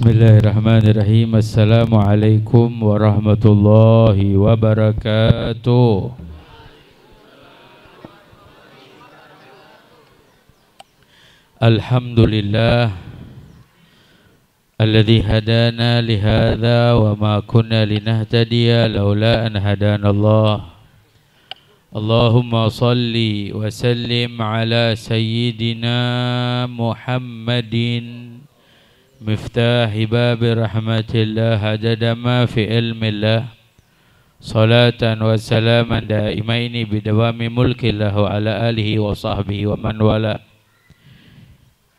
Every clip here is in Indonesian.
Bismillahirrahmanirrahim. Assalamualaikum warahmatullahi wabarakatuh. Alhamdulillah alladzi hadana lihadza wa ma kunna linahtadiya laula an hadanallah. Allahumma salli wa sallim ala sayyidina Muhammadin مفتاح باب رحمة الله عدد ما في علم الله صلاة وسلاما دائمين بدوام ملك الله وعلى آله وصحبه ومن والاه.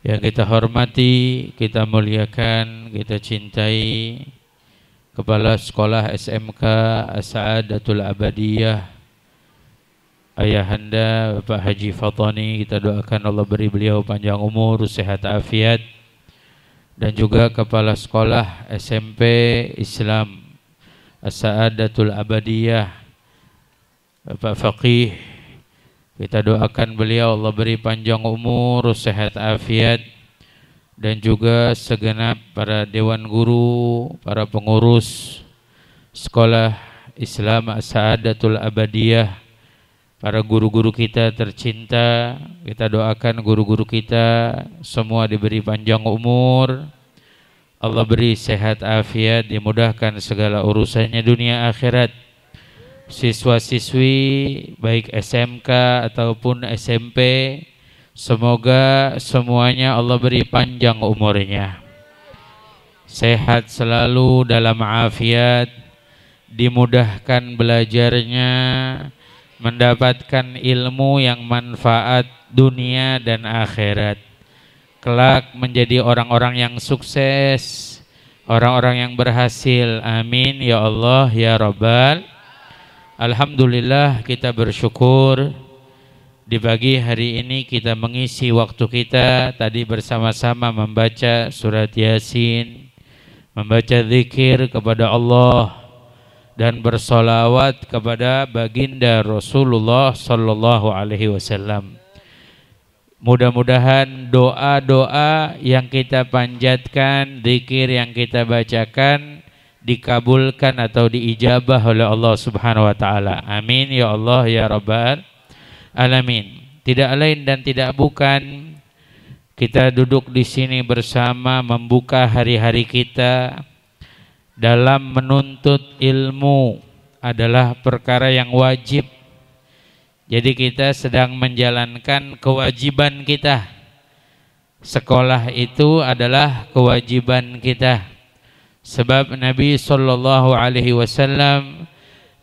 Yang kita hormati, kita muliakan, kita cintai Kepala Sekolah SMK As-Sa'adatul Abadiyah Ayahanda Bapak Haji Fatani, kita doakan Allah beri beliau panjang umur, sehat afiat. Dan juga Kepala Sekolah SMP Islam As-Sa'adatul Abadiyah Bapak Faqih, kita doakan beliau Allah beri panjang umur, sehat afiat. Dan juga segenap para dewan guru, para pengurus Sekolah Islam As-Sa'adatul Abadiyah, para guru-guru kita tercinta, kita doakan guru-guru kita semua diberi panjang umur, Allah beri sehat afiat, dimudahkan segala urusannya dunia akhirat. Siswa-siswi baik SMK ataupun SMP, semoga semuanya Allah beri panjang umurnya, sehat selalu dalam afiat, dimudahkan belajarnya, mendapatkan ilmu yang manfaat dunia dan akhirat, kelak menjadi orang-orang yang sukses, orang-orang yang berhasil. Amin ya Allah ya Rabbal. Alhamdulillah, kita bersyukur di pagi hari ini kita mengisi waktu kita tadi bersama-sama membaca surat Yasin, membaca zikir kepada Allah, dan bersolawat kepada baginda Rasulullah sallallahu alaihi wasallam. Mudah-mudahan doa-doa yang kita panjatkan, zikir yang kita bacakan dikabulkan atau diijabah oleh Allah Subhanahu wa taala. Amin ya Allah ya Rabbal alamin. Tidak lain dan tidak bukan, kita duduk di sini bersama membuka hari-hari kita. Dalam menuntut ilmu adalah perkara yang wajib. Jadi kita sedang menjalankan kewajiban kita. Sekolah itu adalah kewajiban kita. Sebab Nabi sallallahu alaihi wasallam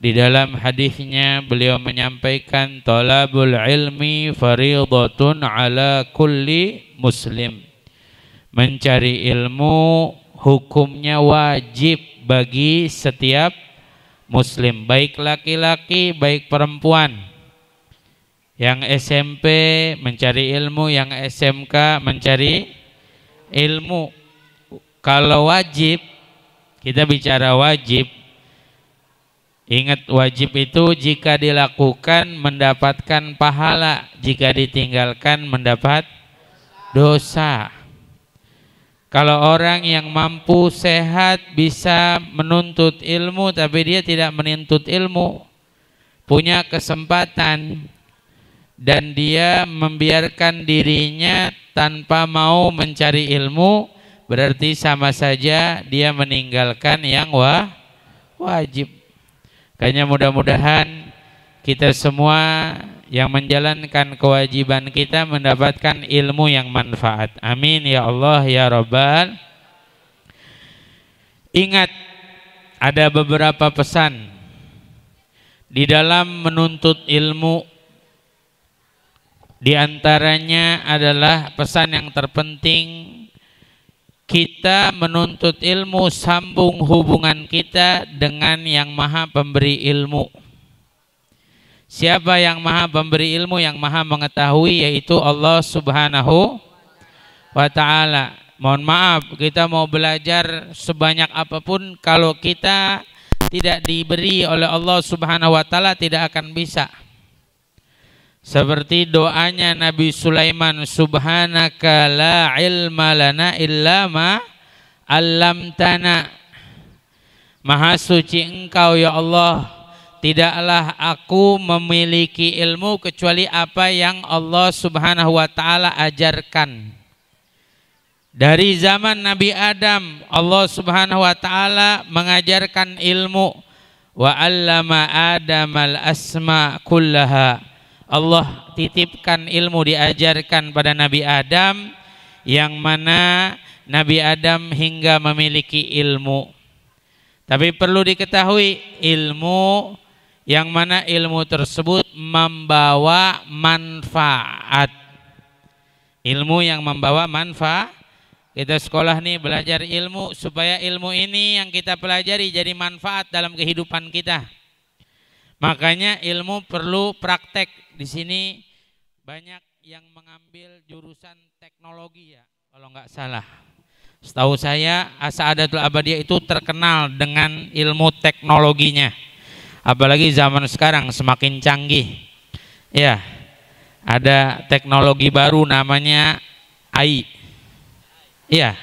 di dalam hadisnya beliau menyampaikan talabul ilmi fariidatun ala kulli muslim. Mencari ilmu hukumnya wajib bagi setiap muslim, baik laki-laki baik perempuan. Yang SMP mencari ilmu, yang SMK mencari ilmu. Kalau wajib, kita bicara wajib, ingat wajib itu jika dilakukan mendapatkan pahala, jika ditinggalkan mendapat dosa. Kalau orang yang mampu sehat bisa menuntut ilmu tapi dia tidak menuntut ilmu, punya kesempatan dan dia membiarkan dirinya tanpa mau mencari ilmu, berarti sama saja dia meninggalkan yang wajib. Kayaknya mudah-mudahan kita semua yang menjalankan kewajiban kita mendapatkan ilmu yang manfaat. Amin ya Allah ya Rabbal. Ingat, ada beberapa pesan di dalam menuntut ilmu. Di antaranya adalah pesan yang terpenting, kita menuntut ilmu sambung hubungan kita dengan yang maha pemberi ilmu. Siapa yang maha pemberi ilmu, yang maha mengetahui, yaitu Allah Subhanahu wa ta'ala. Mohon maaf, kita mau belajar sebanyak apapun, kalau kita tidak diberi oleh Allah Subhanahu wa ta'ala tidak akan bisa. Seperti doanya Nabi Sulaiman, subhanaka la ilma lana illa ma 'allamtana. Maha suci Engkau ya Allah, tidaklah aku memiliki ilmu kecuali apa yang Allah Subhanahu wa taala ajarkan. Dari zaman Nabi Adam, Allah Subhanahu wa taala mengajarkan ilmu. Wa 'allama Adamal asma kullaha. Allah titipkan ilmu, diajarkan pada Nabi Adam, yang mana Nabi Adam hingga memiliki ilmu. Tapi perlu diketahui, ilmu yang mana ilmu tersebut membawa manfaat. Ilmu yang membawa manfaat. Kita sekolah nih belajar ilmu supaya ilmu ini yang kita pelajari jadi manfaat dalam kehidupan kita. Makanya ilmu perlu praktek. Di sini banyak yang mengambil jurusan teknologi ya, kalau nggak salah. Setahu saya As-Sa'adatul Abadiyah itu terkenal dengan ilmu teknologinya. Apalagi zaman sekarang semakin canggih. Ya, ada teknologi baru namanya AI. Iya.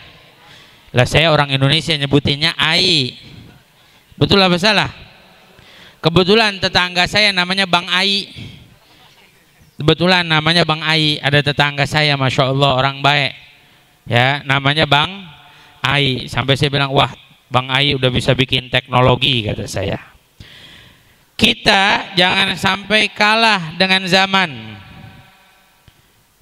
Lah saya orang Indonesia nyebutinnya AI. Betul apa salah? Kebetulan tetangga saya namanya Bang AI. Kebetulan namanya Bang AI. Ada tetangga saya, Masya Allah, orang baik. Ya, namanya Bang AI. Sampai saya bilang, wah, Bang AI udah bisa bikin teknologi, kata saya. Kita jangan sampai kalah dengan zaman.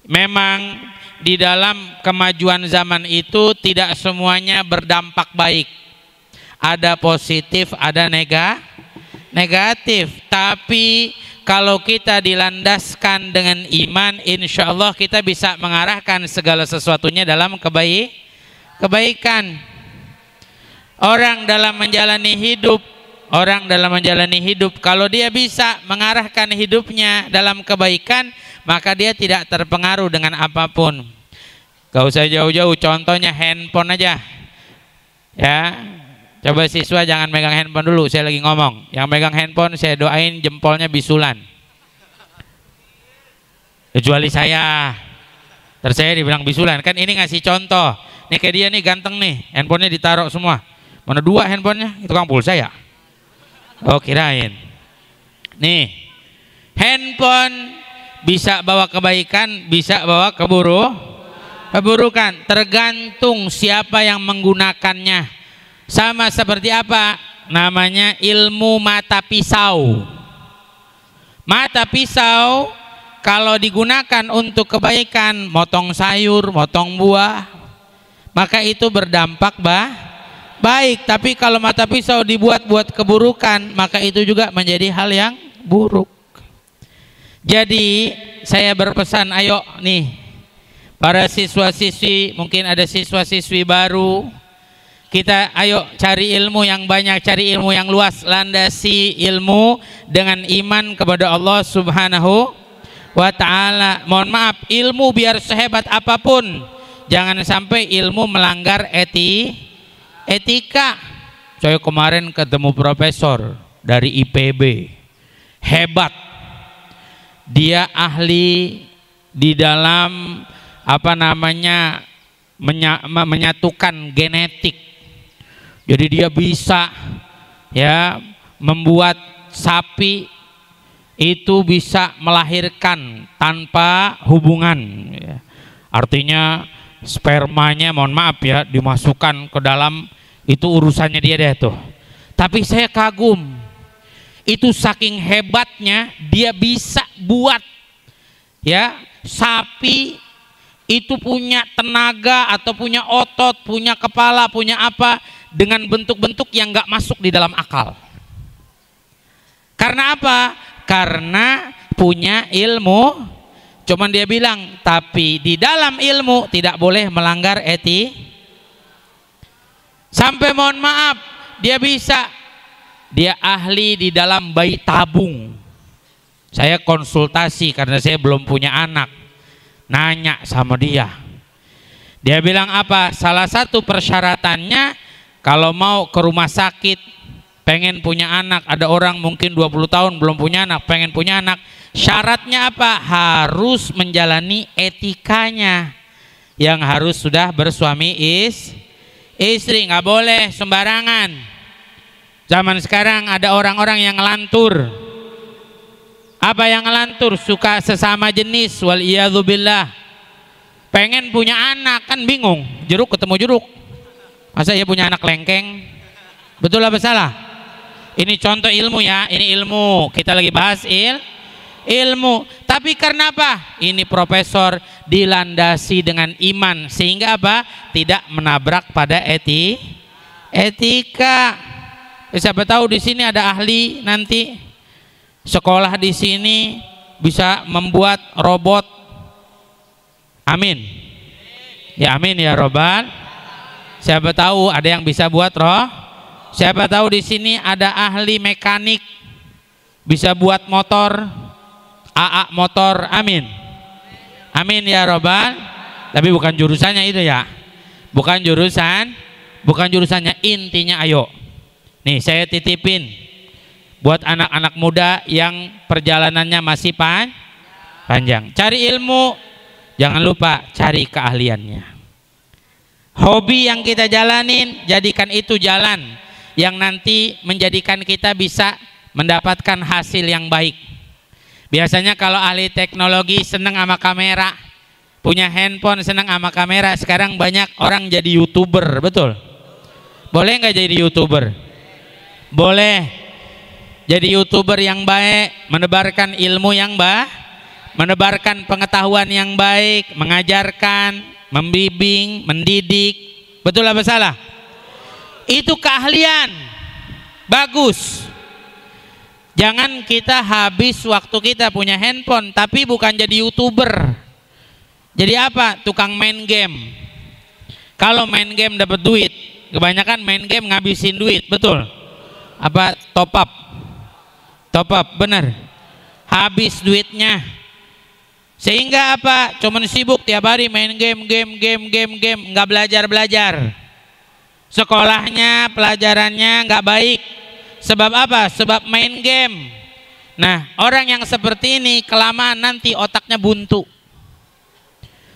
Memang di dalam kemajuan zaman itu tidak semuanya berdampak baik. Ada positif, ada negatif. Tapi kalau kita dilandaskan dengan iman, insya Allah kita bisa mengarahkan segala sesuatunya dalam kebaikan. Orang dalam menjalani hidup, kalau dia bisa mengarahkan hidupnya dalam kebaikan, maka dia tidak terpengaruh dengan apapun. Gak usah jauh-jauh, contohnya handphone aja. Ya, coba siswa jangan megang handphone dulu, saya lagi ngomong. Yang megang handphone saya doain jempolnya bisulan. Kecuali saya. Terus saya dibilang bisulan, kan ini ngasih contoh. Nih kayak dia nih ganteng nih, handphonenya ditaruh semua. Mana dua handphonenya? Itu kan pulsa ya? Oh kirain. Nih, handphone bisa bawa kebaikan, bisa bawa keburukan. Tergantung siapa yang menggunakannya. Sama seperti apa? Namanya ilmu mata pisau. Mata pisau kalau digunakan untuk kebaikan, motong sayur, motong buah, maka itu berdampak baik. Tapi kalau mata pisau dibuat buat keburukan, maka itu juga menjadi hal yang buruk. Jadi saya berpesan, ayo nih para siswa-siswi, mungkin ada siswa-siswi baru, kita ayo cari ilmu yang banyak, cari ilmu yang luas, landasi ilmu dengan iman kepada Allah Subhanahu wa ta'ala. Mohon maaf, ilmu biar sehebat apapun, jangan sampai ilmu melanggar etika. Saya kemarin ketemu profesor dari IPB, hebat. Dia ahli di dalam menyatukan genetik. Jadi dia bisa ya membuat sapi itu bisa melahirkan tanpa hubungan. Artinya spermanya, mohon maaf ya, dimasukkan ke dalam, itu urusannya dia deh tuh. Tapi saya kagum, itu saking hebatnya dia bisa buat ya sapi itu punya tenaga atau punya otot, punya kepala, punya apa, dengan bentuk-bentuk yang nggak masuk di dalam akal. Karena apa? Karena punya ilmu. Cuman dia bilang, tapi di dalam ilmu tidak boleh melanggar sampai mohon maaf, dia ahli di dalam bayi tabung. Saya konsultasi karena saya belum punya anak, nanya sama dia. Dia bilang apa? Salah satu persyaratannya kalau mau ke rumah sakit pengen punya anak, ada orang mungkin 20 tahun belum punya anak, pengen punya anak, syaratnya apa? Harus menjalani etikanya, yang harus sudah bersuami Istri nggak boleh sembarangan. Zaman sekarang ada orang-orang yang ngelantur. Apa yang ngelantur? Suka sesama jenis, wal iyadzubillah. Pengen punya anak, kan bingung, jeruk ketemu jeruk. Masa ya punya anak lengkeng? Betul apa salah? Ini contoh ilmu ya, ini ilmu. Kita lagi bahas ilmu. Tapi karena apa? Ini profesor dilandasi dengan iman, sehingga apa? Tidak menabrak pada etika. Siapa tahu di sini ada ahli nanti sekolah di sini bisa membuat robot. Amin. Ya amin ya robbal. Siapa tahu ada yang bisa buat Siapa tahu di sini ada ahli mekanik bisa buat motor, AA motor. Amin. Amin ya robbal. Tapi bukan jurusannya itu ya. Bukan jurusannya, intinya ayo. Nih saya titipin buat anak-anak muda yang perjalanannya masih panjang. Cari ilmu, jangan lupa cari keahliannya. Hobi yang kita jalanin, jadikan itu jalan yang nanti menjadikan kita bisa mendapatkan hasil yang baik. Biasanya kalau ahli teknologi senang sama kamera, punya handphone senang sama kamera. Sekarang banyak orang jadi YouTuber, betul? Boleh nggak jadi YouTuber? Boleh. Jadi YouTuber yang baik, menebarkan ilmu yang menebarkan pengetahuan yang baik, mengajarkan, membimbing, mendidik. Betul apa salah? Itu keahlian. Bagus. Jangan kita habis waktu kita punya handphone tapi bukan jadi YouTuber. Jadi apa? Tukang main game. Kalau main game dapat duit, kebanyakan main game ngabisin duit, betul? Apa top up? Top up, benar. Habis duitnya. Sehingga apa? Cuman sibuk tiap hari main game, nggak belajar. Sekolahnya, pelajarannya nggak baik. Sebab apa? Sebab main game. Nah, orang yang seperti ini kelamaan nanti otaknya buntu.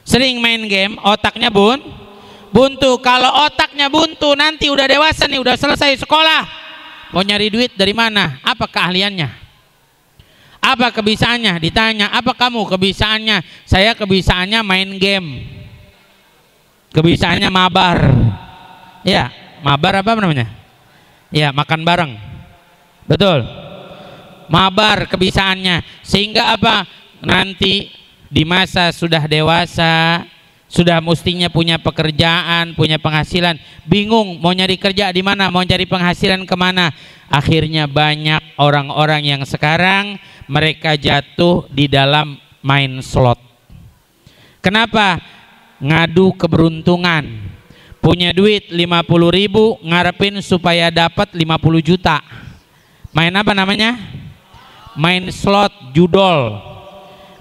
Sering main game, otaknya buntu. Kalau otaknya buntu, nanti udah dewasa nih, udah selesai sekolah, mau nyari duit dari mana? Apa keahliannya? Apa kebisaannya? Ditanya, apa kamu kebisaannya? Saya kebisaannya main game. Kebisaannya mabar. Ya, mabar apa namanya? Ya, makan bareng. Betul. Mabar kebisaannya. Sehingga apa? Nanti di masa sudah dewasa, sudah mestinya punya pekerjaan, punya penghasilan, bingung mau nyari kerja di mana, mau cari penghasilan kemana. Akhirnya banyak orang-orang yang sekarang mereka jatuh di dalam main slot. Kenapa? Ngadu keberuntungan. Punya duit 50.000, ngarepin supaya dapat 50 juta. Main apa namanya? Main slot, judol.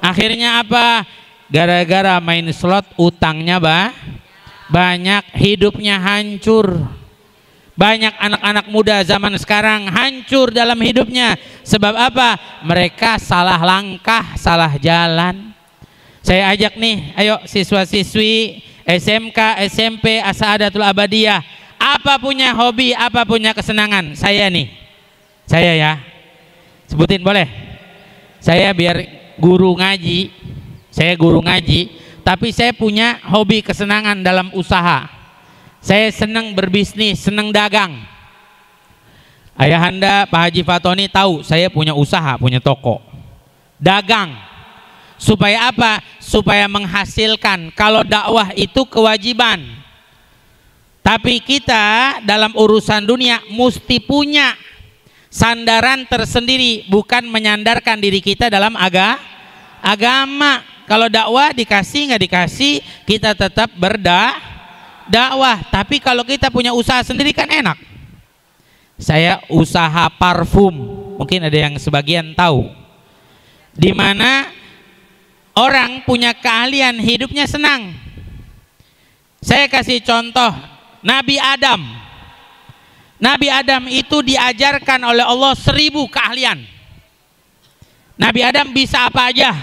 Akhirnya apa? Gara-gara main slot utangnya banyak, hidupnya hancur. Banyak anak-anak muda zaman sekarang hancur dalam hidupnya. Sebab apa? Mereka salah langkah, salah jalan. Saya ajak nih, ayo siswa-siswi SMK, SMP, As-Saadatul Abadiyah. Apa punya hobi, apa punya kesenangan? Saya nih. Saya ya. Sebutin boleh? Saya biar guru ngaji. Saya guru ngaji, tapi saya punya hobi kesenangan dalam usaha. Saya senang berbisnis, senang dagang. Ayahanda Pak Haji Fatoni tahu saya punya usaha, punya toko. Dagang. Supaya apa? Supaya menghasilkan. Kalau dakwah itu kewajiban. Tapi kita dalam urusan dunia mesti punya sandaran tersendiri, bukan menyandarkan diri kita dalam agama. Kalau dakwah dikasih nggak dikasih, kita tetap berdakwah. Tapi kalau kita punya usaha sendiri kan enak. Saya usaha parfum, mungkin ada yang sebagian tahu. Di mana orang punya keahlian, hidupnya senang. Saya kasih contoh, Nabi Adam. Nabi Adam itu diajarkan oleh Allah 1000 keahlian. Nabi Adam bisa apa aja,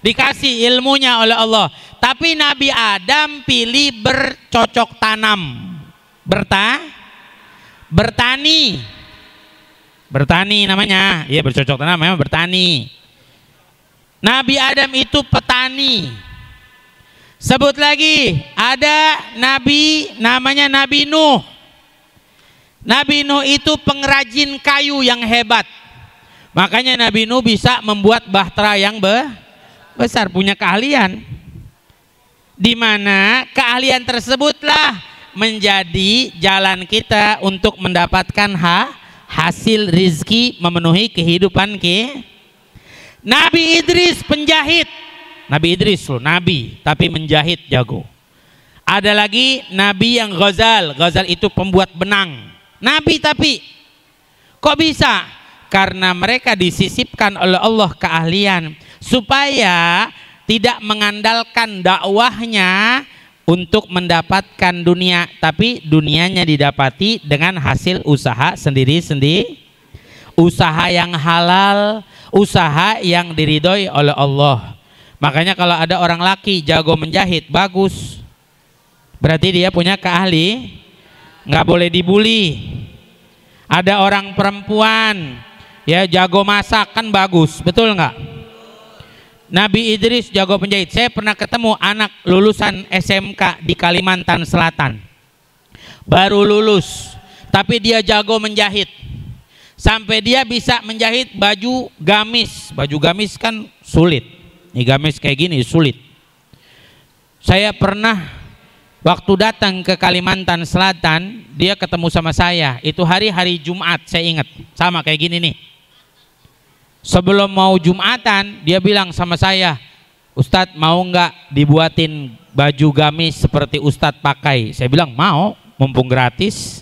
dikasih ilmunya oleh Allah. Tapi Nabi Adam pilih bercocok tanam, bertani namanya, ya bercocok tanam memang bertani. Nabi Adam itu petani. Sebut lagi, ada nabi namanya Nabi Nuh. Nabi Nuh itu pengrajin kayu yang hebat. Makanya Nabi Nuh bisa membuat bahtera yang besar, punya keahlian. Di mana keahlian tersebutlah menjadi jalan kita untuk mendapatkan hasil rizki, memenuhi kehidupan kita. Nabi Idris penjahit. Nabi Idris loh, nabi tapi menjahit jago. Ada lagi nabi yang Ghazal itu pembuat benang. Nabi tapi kok bisa? Karena mereka disisipkan oleh Allah keahlian supaya tidak mengandalkan dakwahnya untuk mendapatkan dunia, tapi dunianya didapati dengan hasil usaha sendiri-sendiri. Usaha yang halal, usaha yang diridhoi oleh Allah. Makanya kalau ada orang laki jago menjahit, bagus. Berarti dia punya keahli, nggak boleh dibully. Ada orang perempuan ya jago masak, kan bagus, betul nggak? Nabi Idris jago penjahit. Saya pernah ketemu anak lulusan SMK di Kalimantan Selatan, baru lulus, tapi dia jago menjahit. Sampai dia bisa menjahit baju gamis. Baju gamis kan sulit. Ini gamis kayak gini sulit. Saya pernah waktu datang ke Kalimantan Selatan, dia ketemu sama saya. Itu hari Jumat, saya ingat. Sama kayak gini nih. Sebelum mau Jumatan, dia bilang sama saya, Ustadz mau nggak dibuatin baju gamis seperti Ustadz pakai? Saya bilang mau, mumpung gratis.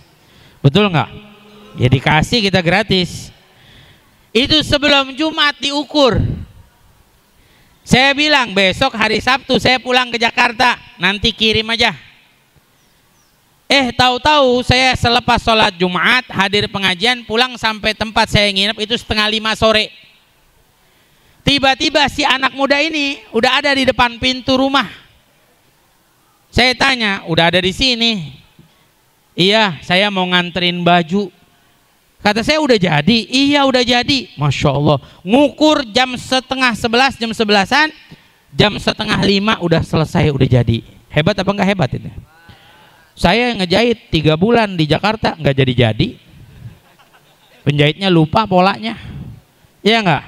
Betul nggak? Ya dikasih kita gratis. Itu sebelum Jumat diukur. Saya bilang besok hari Sabtu saya pulang ke Jakarta, nanti kirim aja. Tahu-tahu saya selepas sholat Jumat hadir pengajian, pulang sampai tempat saya nginep itu 4:30 sore. Tiba-tiba si anak muda ini udah ada di depan pintu rumah. Saya tanya, udah ada di sini? Iya, saya mau nganterin baju. Kata saya udah jadi. Iya udah jadi. Masya Allah. Ngukur jam 10:30, jam 11-an, jam 4:30 udah selesai, udah jadi. Hebat apa enggak hebat itu? Saya ngejahit 3 bulan di Jakarta nggak jadi. Penjahitnya lupa polanya. Iya enggak?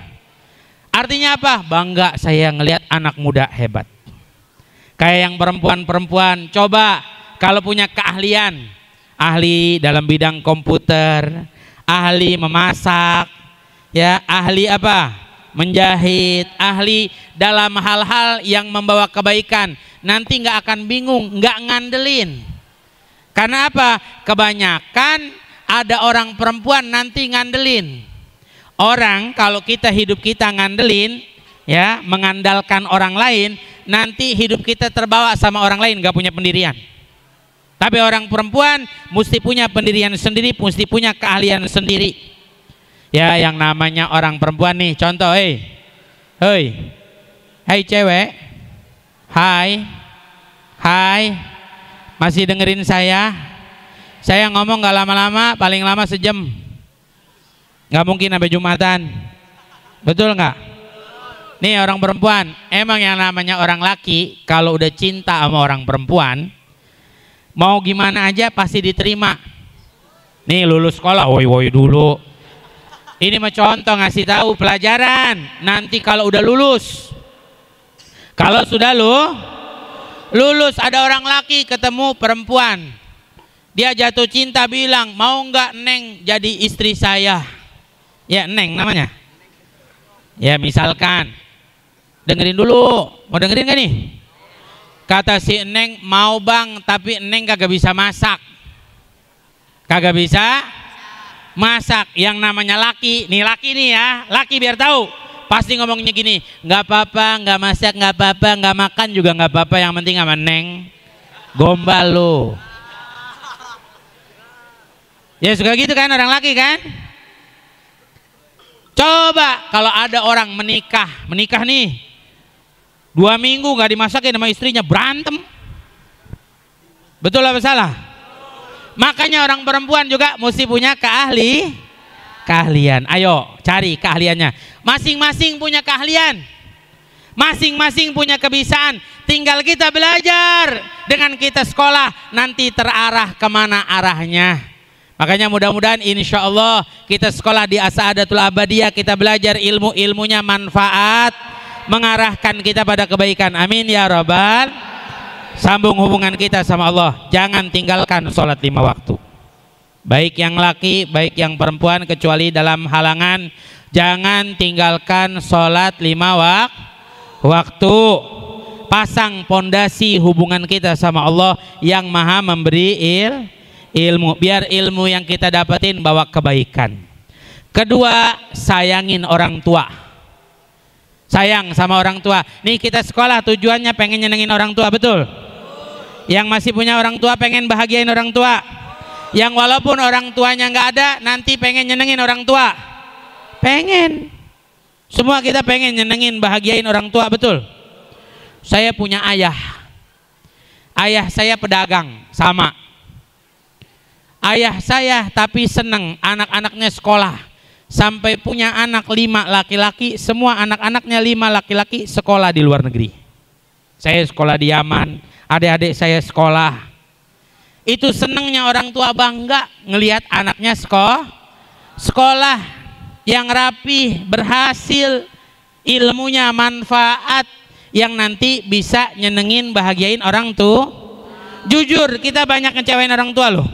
Artinya apa? Bangga saya ngelihat anak muda hebat. Kayak yang perempuan-perempuan, coba kalau punya keahlian, ahli dalam bidang komputer, ahli memasak, ya, ahli apa? Menjahit, ahli dalam hal-hal yang membawa kebaikan. Nanti nggak akan bingung, nggak ngandelin. Karena apa? Kebanyakan ada orang perempuan nanti ngandelin. Orang kalau kita hidup kita ngandelin, ya, mengandalkan orang lain, nanti hidup kita terbawa sama orang lain, nggak punya pendirian. Tapi orang perempuan mesti punya pendirian sendiri, mesti punya keahlian sendiri. Ya, yang namanya orang perempuan nih, contoh, hai cewek, hai, masih dengerin saya? Saya ngomong nggak lama-lama, paling lama sejam, nggak mungkin sampai Jumatan, betul nggak? Nih orang perempuan, emang yang namanya orang laki kalau udah cinta sama orang perempuan, mau gimana aja pasti diterima. Nih lulus sekolah, woi dulu. Ini mah contoh ngasih tahu pelajaran. Nanti kalau udah lulus, kalau sudah lulus ada orang laki ketemu perempuan, dia jatuh cinta, bilang mau nggak Neng jadi istri saya? Ya Neng namanya. Ya misalkan, dengerin dulu, mau dengerin gak nih? Kata si Neng, mau bang, tapi Neng kagak bisa masak. Kagak bisa masak. Yang namanya laki nih ya, laki biar tahu. Pasti ngomongnya gini, nggak apa-apa, nggak masak, nggak apa-apa, nggak makan juga nggak apa-apa, yang penting sama Neng. Gombal lo. Ya suka gitu kan orang laki kan? Coba kalau ada orang menikah nih, 2 minggu nggak dimasakin sama istrinya, berantem. Betul apa salah? Makanya orang perempuan juga mesti punya keahlian. Ayo cari keahliannya. Masing-masing punya keahlian, masing-masing punya kebisaan. Tinggal kita belajar. Dengan kita sekolah nanti terarah kemana arahnya. Makanya mudah-mudahan insya Allah kita sekolah di As-Saadatul Abadiyah, kita belajar ilmunya manfaat, mengarahkan kita pada kebaikan. Amin ya Rabbal. Sambung hubungan kita sama Allah. Jangan tinggalkan sholat 5 waktu. Baik yang laki, baik yang perempuan, kecuali dalam halangan. Jangan tinggalkan sholat 5 waktu. Pasang pondasi hubungan kita sama Allah yang maha memberi ilmu. Biar ilmu yang kita dapetin bawa kebaikan. Kedua, sayangin orang tua. Sayang sama orang tua. Nih kita sekolah tujuannya pengen nyenengin orang tua, betul? Yang masih punya orang tua pengen bahagiain orang tua. Yang walaupun orang tuanya nggak ada, nanti pengen nyenengin orang tua. Pengen. Semua kita pengen nyenengin, bahagiain orang tua, betul? Saya punya ayah. Ayah saya pedagang, sama. Ayah saya tapi seneng anak-anaknya sekolah. Sampai punya anak 5 laki-laki, semua anak-anaknya 5 laki-laki sekolah di luar negeri. Saya sekolah di Yaman, adik-adik saya sekolah. Itu senengnya orang tua, bangga ngelihat anaknya sekolah yang rapi, berhasil, ilmunya manfaat, yang nanti bisa nyenengin, bahagiain orang tua. Jujur kita banyak ngecewain orang tua loh.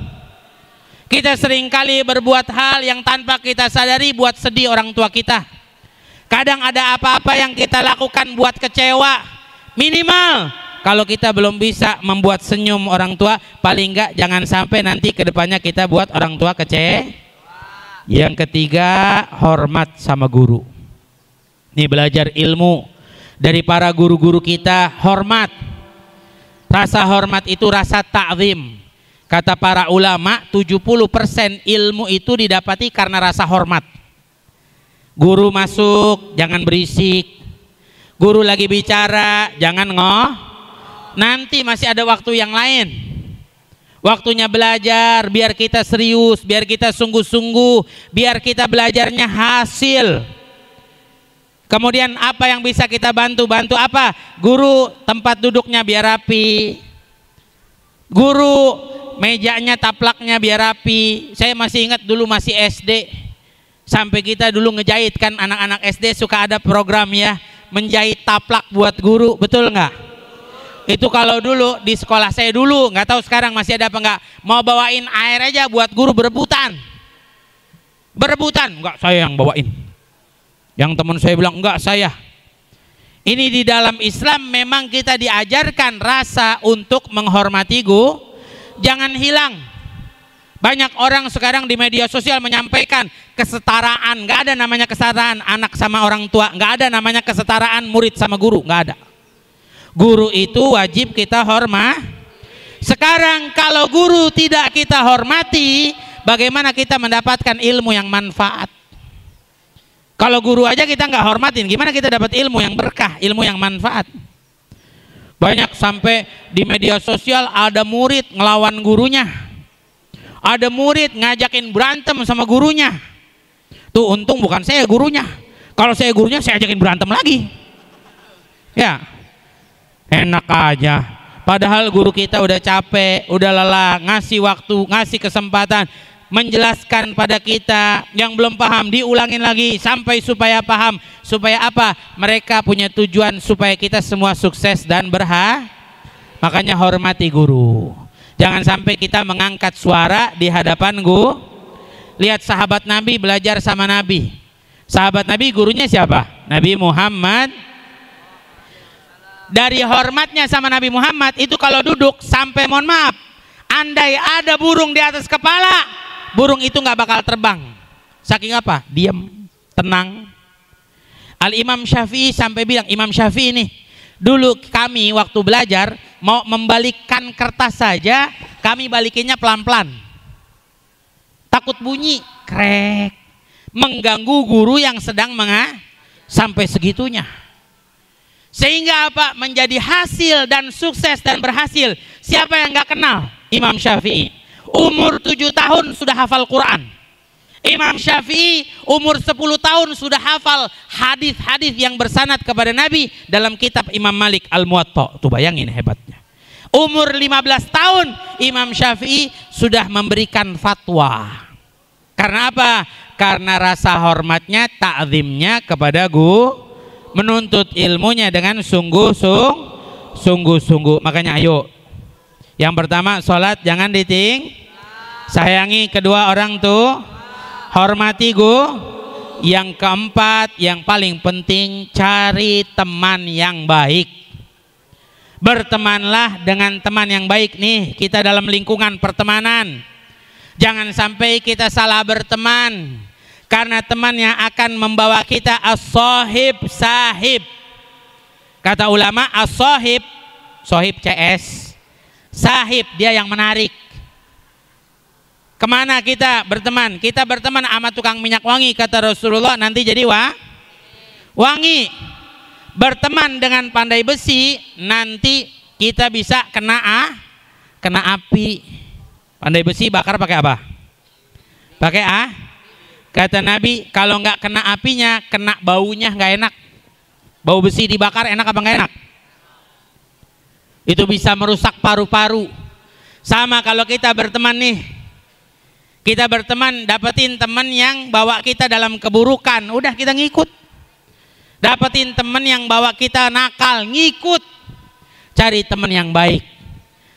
Kita seringkali berbuat hal yang tanpa kita sadari buat sedih orang tua kita. Kadang ada apa-apa yang kita lakukan buat kecewa. Minimal kalau kita belum bisa membuat senyum orang tua, paling enggak jangan sampai nanti kedepannya kita buat orang tua kecewa. Yang ketiga, hormat sama guru. Nih belajar ilmu dari para guru-guru kita, hormat. Rasa hormat itu rasa ta'zim. Kata para ulama, 70% ilmu itu didapati karena rasa hormat. Guru masuk, jangan berisik. Guru lagi bicara, jangan ngoh. Nanti masih ada waktu yang lain. Waktunya belajar, biar kita serius, biar kita sungguh-sungguh, biar kita belajarnya hasil. Kemudian apa yang bisa kita bantu apa? Guru tempat duduknya biar rapi. Guru mejanya, taplaknya biar rapi. Saya masih ingat dulu masih SD. Sampai kita dulu ngejahit kan, anak-anak SD suka ada program ya, menjahit taplak buat guru, betul nggak? Itu kalau dulu di sekolah saya dulu, nggak tahu sekarang masih ada apa nggak. Mau bawain air aja buat guru berebutan. Nggak, saya yang bawain. Yang teman saya bilang enggak, saya. Ini di dalam Islam memang kita diajarkan rasa untuk menghormati guru. Jangan hilang. Banyak orang sekarang di media sosial menyampaikan kesetaraan. Enggak ada namanya kesetaraan anak sama orang tua. Enggak ada namanya kesetaraan murid sama guru. Enggak ada. Guru itu wajib kita hormati. Sekarang kalau guru tidak kita hormati, bagaimana kita mendapatkan ilmu yang manfaat? Kalau guru aja kita nggak hormatin, gimana kita dapat ilmu yang berkah, ilmu yang manfaat? Banyak sampai di media sosial ada murid ngelawan gurunya, ada murid ngajakin berantem sama gurunya. Tuh untung bukan saya gurunya. Kalau saya gurunya saya ajakin berantem lagi. Ya, enak aja. Padahal guru kita udah capek, udah lelah, ngasih waktu, ngasih kesempatan, menjelaskan pada kita yang belum paham, diulangin lagi sampai supaya paham. Supaya apa? Mereka punya tujuan supaya kita semua sukses dan makanya hormati guru. Jangan sampai kita mengangkat suara di hadapan guru. Lihat sahabat Nabi, belajar sama Nabi. Sahabat Nabi gurunya siapa? Nabi Muhammad. Dari hormatnya sama Nabi Muhammad itu kalau duduk sampai, mohon maaf, andai ada burung di atas kepala, burung itu nggak bakal terbang. Saking apa? Diam, tenang. Al-Imam Syafi'i sampai bilang, Imam Syafi'i ini dulu kami waktu belajar mau membalikkan kertas saja, kami balikinnya pelan-pelan. Takut bunyi, krek, mengganggu guru yang sedang sampai segitunya. Sehingga apa? Menjadi hasil dan sukses dan berhasil. Siapa yang gak kenal Imam Syafi'i? Umur 7 tahun sudah hafal Quran. Imam Syafi'i umur 10 tahun sudah hafal hadis-hadis yang bersanad kepada Nabi dalam kitab Imam Malik Al-Muwatta. Tuh bayangin hebatnya. Umur 15 tahun Imam Syafi'i sudah memberikan fatwa. Karena apa? Karena rasa hormatnya, ta'zimnya kepada menuntut ilmunya dengan sungguh-sungguh. Makanya ayo, yang pertama sholat jangan sayangi kedua orang tuh, hormati yang keempat yang paling penting cari teman yang baik. Bertemanlah dengan teman yang baik. Nih kita dalam lingkungan pertemanan, jangan sampai kita salah berteman. Karena teman yang akan membawa kita as-sahib sahib. Kata ulama as-sahib, sahib CS, sahib dia yang menarik. Kemana kita berteman? Kita berteman sama tukang minyak wangi, kata Rasulullah, nanti jadi wangi. Berteman dengan pandai besi, nanti kita bisa kena api. Pandai besi bakar pakai apa? Pakai Kata Nabi, kalau nggak kena apinya, kena baunya nggak enak. Bau besi dibakar enak apa nggak enak? Itu bisa merusak paru-paru. Sama kalau kita berteman nih, kita berteman dapetin teman yang bawa kita dalam keburukan, udah kita ngikut. Dapetin teman yang bawa kita nakal, ngikut. Cari teman yang baik,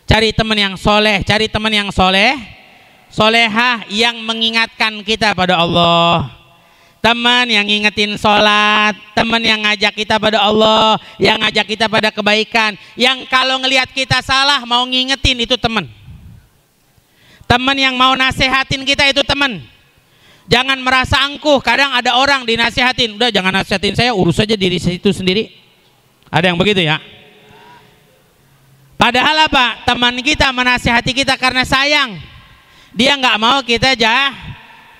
cari teman yang soleh, cari teman yang solehah yang mengingatkan kita pada Allah. Teman yang ngingetin sholat, teman yang ngajak kita pada Allah, yang ngajak kita pada kebaikan, yang kalau ngelihat kita salah mau ngingetin, itu teman. Teman yang mau nasehatin kita, itu teman. Jangan merasa angkuh. Kadang ada orang dinasehatin, udah jangan nasehatin saya, urus aja diri itu sendiri. Ada yang begitu ya. Padahal apa? Teman kita menasehati kita karena sayang. Dia nggak mau kita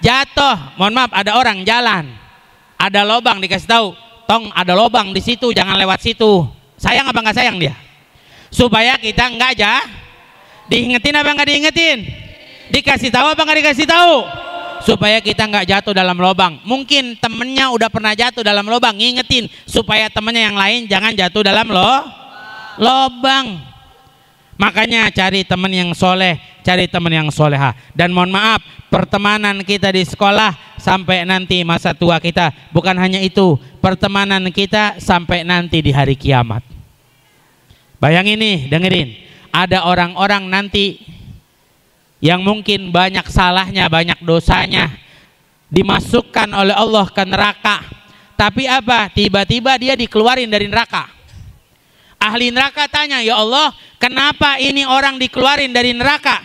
jatuh. Mohon maaf, ada orang jalan, ada lobang, dikasih tahu, tong ada lobang di situ, jangan lewat situ. Sayang apa nggak sayang dia? Supaya kita nggak diingetin apa nggak diingetin? Dikasih tahu apa nggak dikasih tahu? Supaya kita nggak jatuh dalam lobang. Mungkin temennya udah pernah jatuh dalam lobang, ngingetin supaya temennya yang lain jangan jatuh dalam lobang. Makanya cari teman yang soleh, cari teman yang soleha. Dan mohon maaf, pertemanan kita di sekolah sampai nanti masa tua kita. Bukan hanya itu, pertemanan kita sampai nanti di hari kiamat. Bayangin nih, dengerin. Ada orang-orang nanti yang mungkin banyak salahnya, banyak dosanya, dimasukkan oleh Allah ke neraka. Tapi apa? Tiba-tiba dia dikeluarin dari neraka. Ahli neraka tanya, ya Allah, kenapa ini orang dikeluarin dari neraka?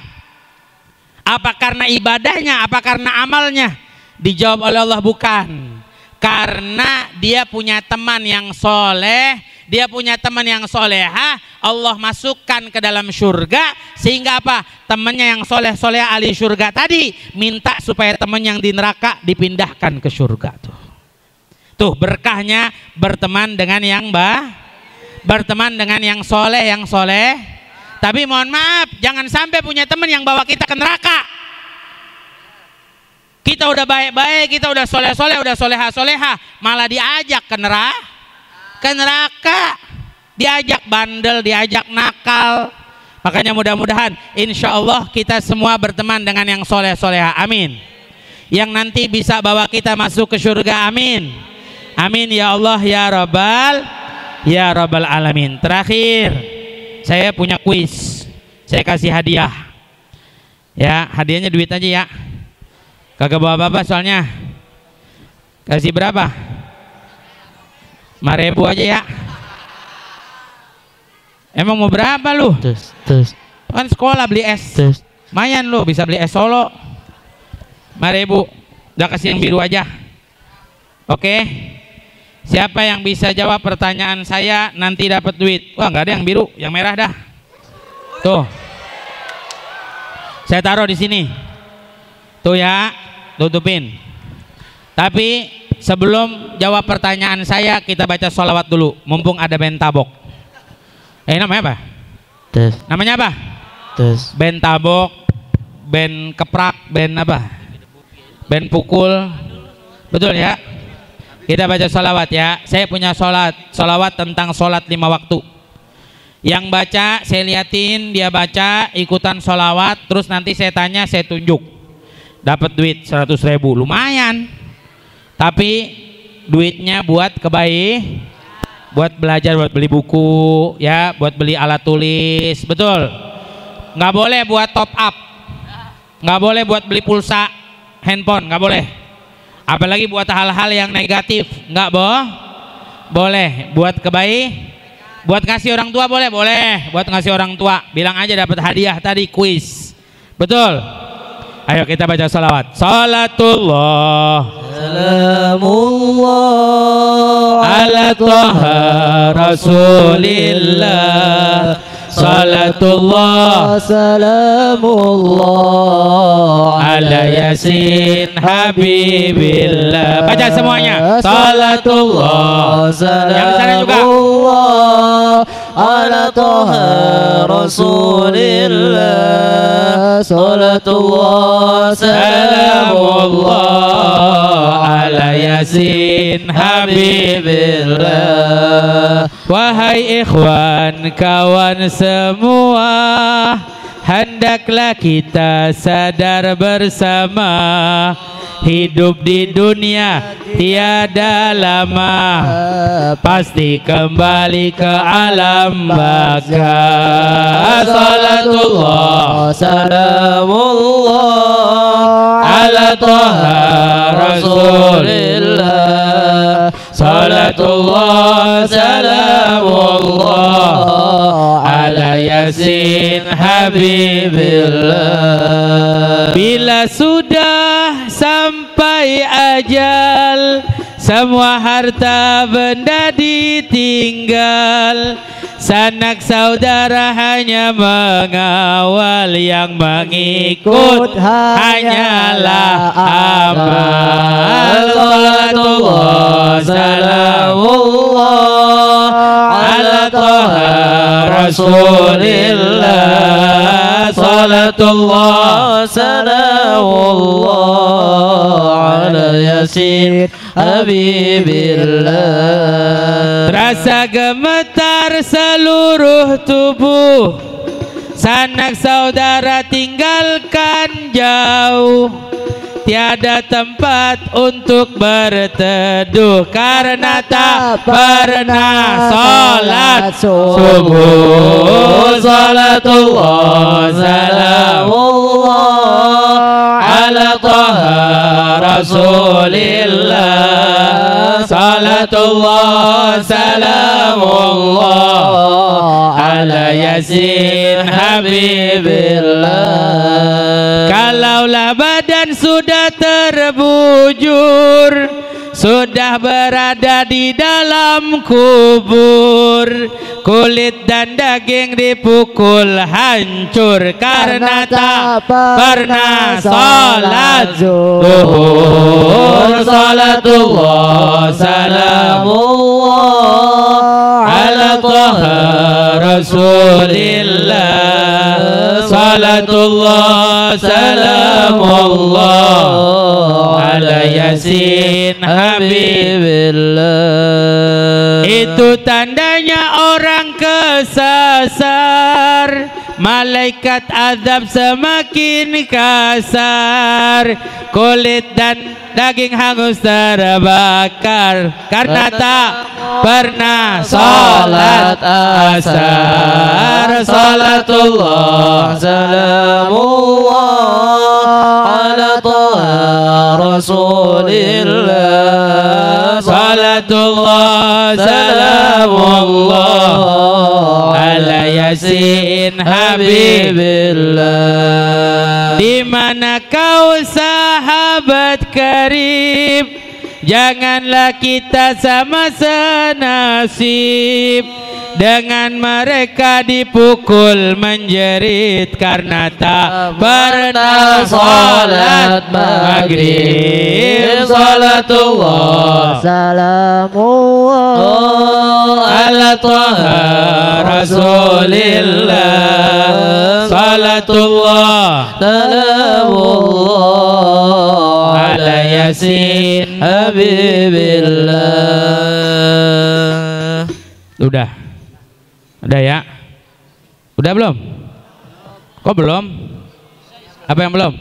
Apa karena ibadahnya? Apa karena amalnya? Dijawab oleh Allah, bukan. Karena dia punya teman yang soleh, dia punya teman yang soleha, Allah masukkan ke dalam surga. Sehingga apa? Temannya yang soleh-soleha ahli surga tadi minta supaya teman yang di neraka dipindahkan ke surga. Tuh berkahnya berteman dengan yang berteman dengan yang soleh. Tapi mohon maaf, jangan sampai punya teman yang bawa kita ke neraka. Kita udah baik-baik, kita udah soleh-soleh, udah soleha-soleha, malah diajak ke neraka, diajak bandel, diajak nakal. Makanya mudah-mudahan insya Allah kita semua berteman dengan yang soleh-soleha, amin. Yang nanti bisa bawa kita masuk ke surga, amin. Amin ya Allah ya Rabbal Alamin. Terakhir, saya punya kuis. Saya kasih hadiah. Ya, hadiahnya duit aja ya. Kagak bawa apa-apa soalnya. Kasih berapa? 5.000 aja ya. Emang mau berapa lu? Terus. Kan sekolah beli es. Lumayan lu bisa beli es Solo. 5.000. Udah kasih yang biru aja. Oke. Siapa yang bisa jawab pertanyaan saya nanti dapat duit. Wah, nggak ada yang biru, yang merah dah. Tuh. Saya taruh di sini. Tuh ya, tutupin. Tapi sebelum jawab pertanyaan saya kita baca sholawat dulu, mumpung ada band tabok. Namanya apa? Tes. Namanya apa? Tes. Band tabok, band keprak, band apa? Band pukul. Betul ya? Kita baca sholawat ya. Saya punya sholawat tentang sholat 5 waktu. Yang baca saya liatin, dia baca ikutan sholawat, terus nanti saya tanya, saya tunjuk. Dapat duit 100.000, lumayan. Tapi duitnya buat kebaik, buat belajar, buat beli buku, ya, buat beli alat tulis, betul. Nggak boleh buat top up, nggak boleh buat beli pulsa, handphone, nggak boleh. Apalagi buat hal-hal yang negatif, nggak boleh. Buat kebaik, buat ngasih orang tua boleh, buat ngasih orang tua. Bilang aja dapat hadiah tadi, kuis, betul. Ayo kita baca salawat. Salatullah Salamullah ala Taha Rasulillah. Salatullah Salamullah ala Yasin Habibillah. Baca semuanya. Salatullah. Yang sana juga. Ala Taha Rasulillah. Salatullah Salamullah ala Yasin Habibillah. Wahai ikhwan, kawan semua, hendaklah kita sadar bersama, hidup di dunia tiada lama, pasti kembali ke alam baka. Salatullah Salamullah ala Taha Rasulillah. Salatullah salamullah ala Yasin Habibillah. Bila sudah sampai ajal, semua harta benda ditinggal, sanak saudara hanya mengawal, yang mengikut hanyalah amal. Salatullah salamullah ala Taha Rasulillah. Salatullah salamullah ala Yasin Habibillah. Terasa gemetar seluruh tubuh, sanak saudara tinggalkan jauh, tiada tempat untuk berteduh karena tak pernah sholat subuh. Salatullah salamullah ala Taha Rasulillah. Salatullah salamullah ala Yasin Habibillah. Kalaulah badan sudah terbujur, sudah berada di dalam kubur, kulit dan daging dipukul hancur karena tak pernah sholat zuhur. Salatullah salamullah ala Taha Rasulillah. Salatullah salamullah ala Yasin Habibillah. Itu tandanya orang kesasar, malaikat azab semakin kasar, kulit dan daging hangus terbakar karena tak pernah sholat asar. Salatullah salamullah ala Taha Rasulillah. Salatullah salamullah ala Yasin Habibillah. Di mana kau sahabat karib, janganlah kita sama senasib dengan mereka dipukul menjerit karena tak pernah salat maghrib. Salatullah salamullah ala Taha Rasulillah. Salatullah salamullah ala Yasin Habibillah. Udah ya? Udah belum? Kok belum? Apa yang belum?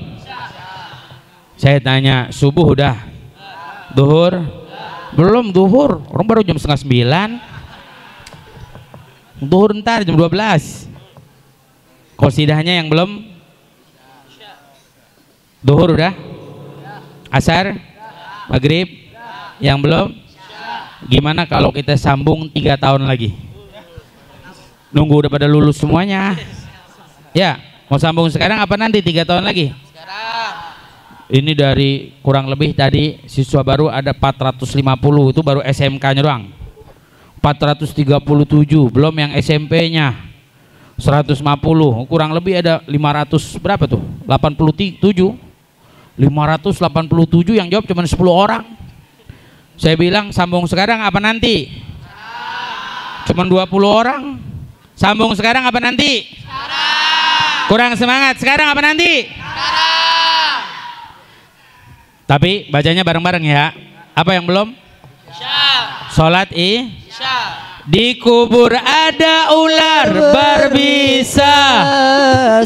Saya tanya, subuh udah? Duhur? Belum duhur, orang baru jam 8:30. Duhur ntar jam 12. Qasidahnya yang belum? Duhur udah? Asar? Maghrib? Yang belum? Gimana kalau kita sambung 3 tahun lagi? Nunggu udah pada lulus semuanya. Ya, mau sambung sekarang apa nanti 3 tahun lagi? Sekarang. Ini dari kurang lebih tadi siswa baru ada 450, itu baru SMK-nya doang. 437, belum yang SMP-nya 150, kurang lebih ada 500 berapa tuh? 87. 587 yang jawab cuma 10 orang. Saya bilang sambung sekarang apa nanti? Cuman 20 orang. Sambung sekarang apa nanti? Sekarang. Kurang semangat. Sekarang apa nanti? Sekarang. Tapi bacanya bareng-bareng ya. Apa yang belum? Sholat Isya. Di kubur ada ular berbisa,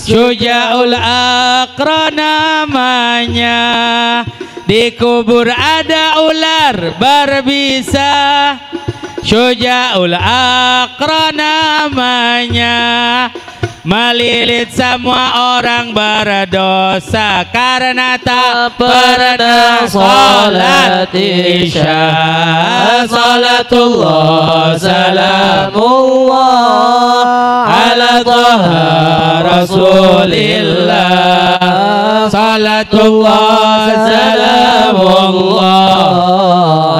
Syuja'ul Aqra namanya. Di kubur ada ular berbisa, Syuja'ul Aqra namanya. Melilit semua orang berdosa karena tak pernah salat Isya. Salatullah salamullah ala Taha Rasulillah. Salatullah salamullah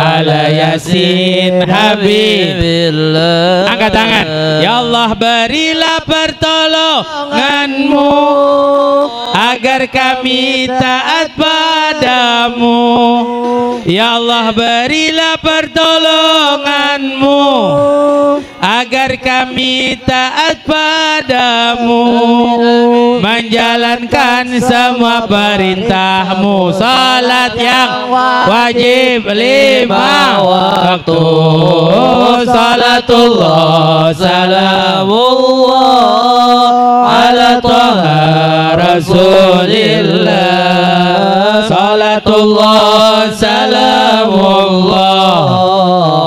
ala Yasin Habibillah. Angkat tangan. Ya Allah, berilah pertolonganmu agar kami taat padamu. Ya Allah, berilah pertolonganmu agar kami taat padamu, menjalankan semua perintahmu. Salat yang wajib 5 waktu. Salatullah salamullah ala Taha Rasulillah. Salatullah salamullah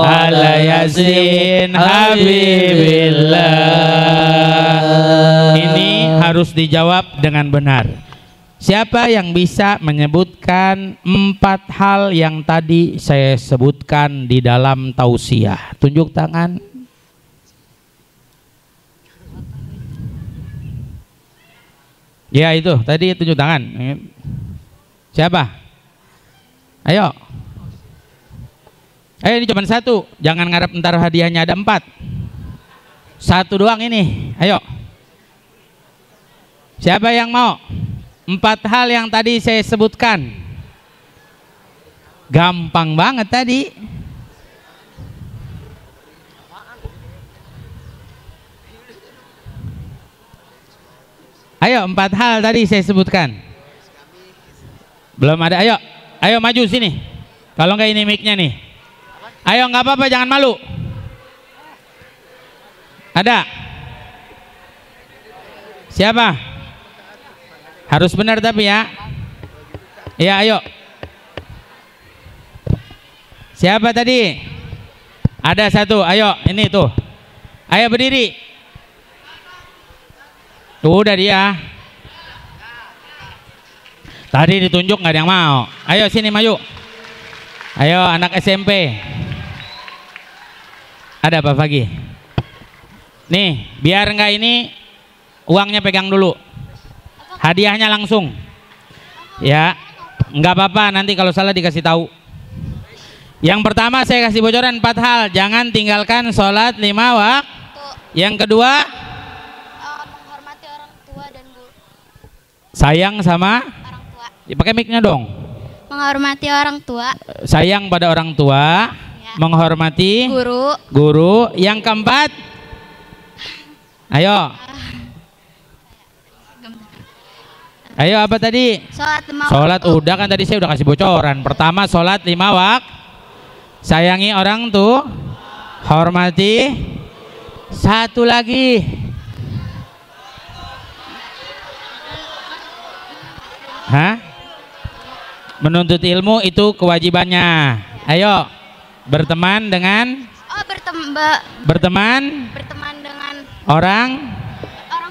ala Yasin Habibillah. Ini harus dijawab dengan benar. Siapa yang bisa menyebutkan 4 hal yang tadi saya sebutkan di dalam tausiah? Tunjuk tangan. Ya itu, tadi tunjuk tangan. Siapa? Ayo. Ayo, ini cuma 1. Jangan ngarep ntar hadiahnya ada 4. 1 doang ini. Ayo. Siapa yang mau? 4 hal yang tadi saya sebutkan. Gampang banget tadi. Ayo, 4 hal tadi saya sebutkan. Belum ada. Ayo, ayo maju sini. Kalau nggak ini mic-nya nih. Ayo, nggak apa-apa, jangan malu. Ada? Siapa? Harus benar tapi ya. Ya, ayo. Siapa tadi? Ada 1. Ayo, ini tuh. Ayo berdiri. Tuh udah dia. Tadi ditunjuk nggak ada yang mau. Ayo sini maju. Ayo anak SMP. Ada Pak Fagi. Nih, biar nggak ini uangnya pegang dulu. Hadiahnya langsung. Ya, nggak apa-apa, nanti kalau salah dikasih tahu. Yang pertama saya kasih bocoran 4 hal. Jangan tinggalkan sholat 5 waktu. Yang kedua, menghormati orang tua dan guru. sayang sama Orang tua. ya, pakai mic-nya dong. Menghormati orang tua. Sayang pada orang tua, Ya. menghormati Guru. guru. Yang keempat, ayo. Ayo apa tadi? Sholat lima Sholat waktu. udah kan tadi saya udah kasih bocoran. Pertama sholat 5 waktu. Sayangi orang tuh. Hormati. Satu lagi. Hah? Menuntut ilmu itu kewajibannya. Ayo. Berteman dengan berteman Berteman dengan orang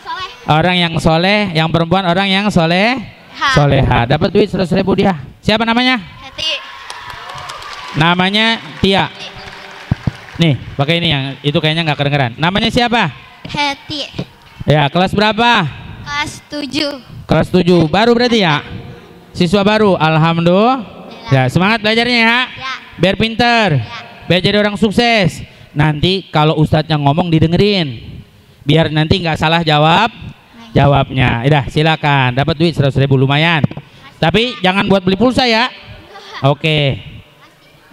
soleh. orang yang soleh, yang perempuan orang yang soleh, soleha. Dapat duit 100.000 dia. Siapa namanya? Hati. Namanya Tia. Nih, pakai ini yang itu kayaknya nggak kedengeran. Namanya siapa? Hati. Ya, kelas berapa? Kelas 7. Kelas 7. Baru berarti ya? Siswa baru. Alhamdulillah. Ya, semangat belajarnya ya. Ya. Biar pinter. Biar jadi orang sukses. Nanti kalau ustadznya ngomong didengerin. Biar nanti nggak salah jawabnya. Udah, silakan. Dapat duit 100.000 lumayan. Tapi jangan buat beli pulsa ya. Oke.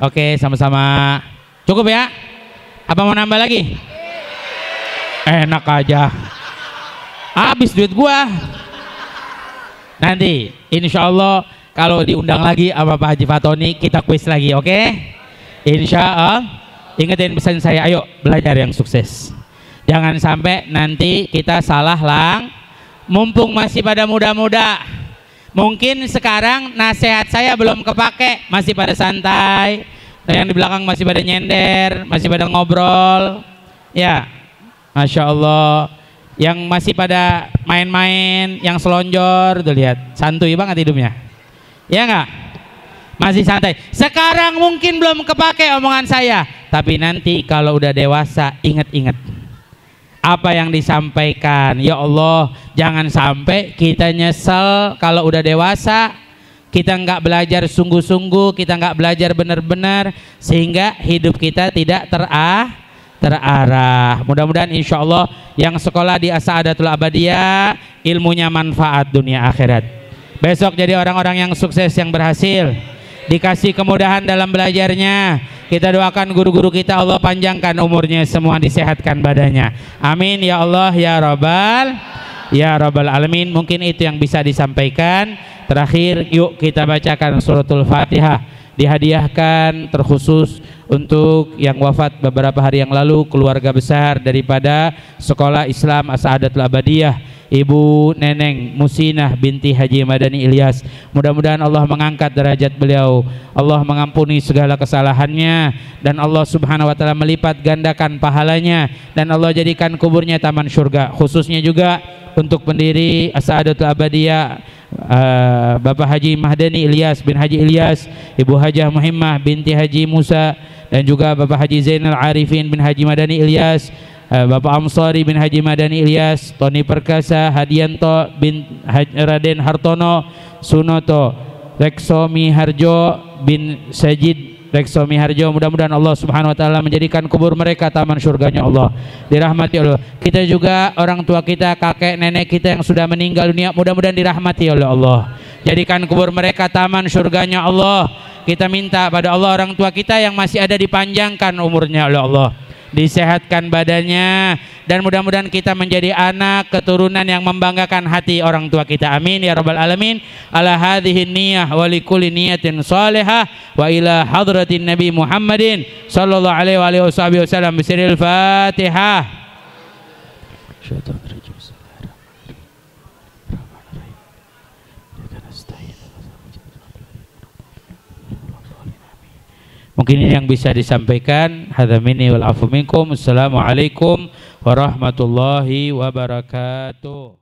Oke, sama-sama. Cukup ya? Apa mau nambah lagi? Enak aja. Habis duit gua. Nanti insya Allah kalau diundang lagi sama Pak Haji Fatoni kita kuis lagi, oke? Insya Allah. Ingetin pesan saya, ayo belajar yang sukses. Jangan sampai nanti kita salah lang. Mumpung masih pada muda-muda. Mungkin sekarang nasihat saya belum kepake, masih pada santai. Yang di belakang masih pada nyender, masih pada ngobrol. Ya, Masya Allah. Yang masih pada main-main, yang selonjor, tuh lihat, santuy banget hidupnya. Ya enggak? Masih santai. Sekarang mungkin belum kepake omongan saya, tapi nanti kalau udah dewasa ingat-ingat apa yang disampaikan. Ya Allah, jangan sampai kita nyesel kalau udah dewasa, kita nggak belajar sungguh-sungguh, kita nggak belajar benar-benar, sehingga hidup kita tidak terarah. Mudah-mudahan insya Allah yang sekolah di As-Saadatul Abadiyah ilmunya manfaat dunia akhirat. Besok jadi orang-orang yang sukses, yang berhasil, dikasih kemudahan dalam belajarnya. Kita doakan guru-guru kita Allah panjangkan umurnya, semua disehatkan badannya. Amin ya Allah ya Rabbal Alamin. Mungkin itu yang bisa disampaikan. Terakhir yuk kita bacakan suratul Fatihah, dihadiahkan terkhusus untuk yang wafat beberapa hari yang lalu, keluarga besar daripada Sekolah Islam As-Saadatul Abadiyah, Ibu Neneng Musinah binti Haji Madani Ilyas. Mudah-mudahan Allah mengangkat derajat beliau, Allah mengampuni segala kesalahannya, dan Allah Subhanahu wa taala melipat gandakan pahalanya, dan Allah jadikan kuburnya taman surga. Khususnya juga untuk pendiri As-Saadatul Abadiyah, Bapak Haji Mahdani Ilyas bin Haji Ilyas, Ibu Hajah Muhimmah binti Haji Musa, dan juga Bapak Haji Zainal Arifin bin Haji Madani Ilyas, Bapak Amsari bin Haji Madani Ilyas, Tony Perkasa, Hadianto bin Raden Hartono Sunoto, Reksomi Harjo bin Sajid Reksomi Harjo. Mudah-mudahan Allah Subhanahu wa taala menjadikan kubur mereka taman surganya Allah, dirahmati Allah. Kita juga orang tua kita, kakek nenek kita yang sudah meninggal dunia, mudah-mudahan dirahmati oleh Allah, jadikan kubur mereka taman surganya Allah. Kita minta pada Allah orang tua kita yang masih ada dipanjangkan umurnya oleh Allah, disehatkan badannya, dan mudah-mudahan kita menjadi anak keturunan yang membanggakan hati orang tua kita. Amin ya Rabbal Alamin. Ala hadhihi niyah wa likulli niyatin salihah wa ila hadratin Nabi Muhammadin sallallahu alaihi wasallam bisiril Fatihah. Mungkin ini yang bisa disampaikan. Hadza minni wal afu minkum. Assalamualaikum warahmatullahi wabarakatuh.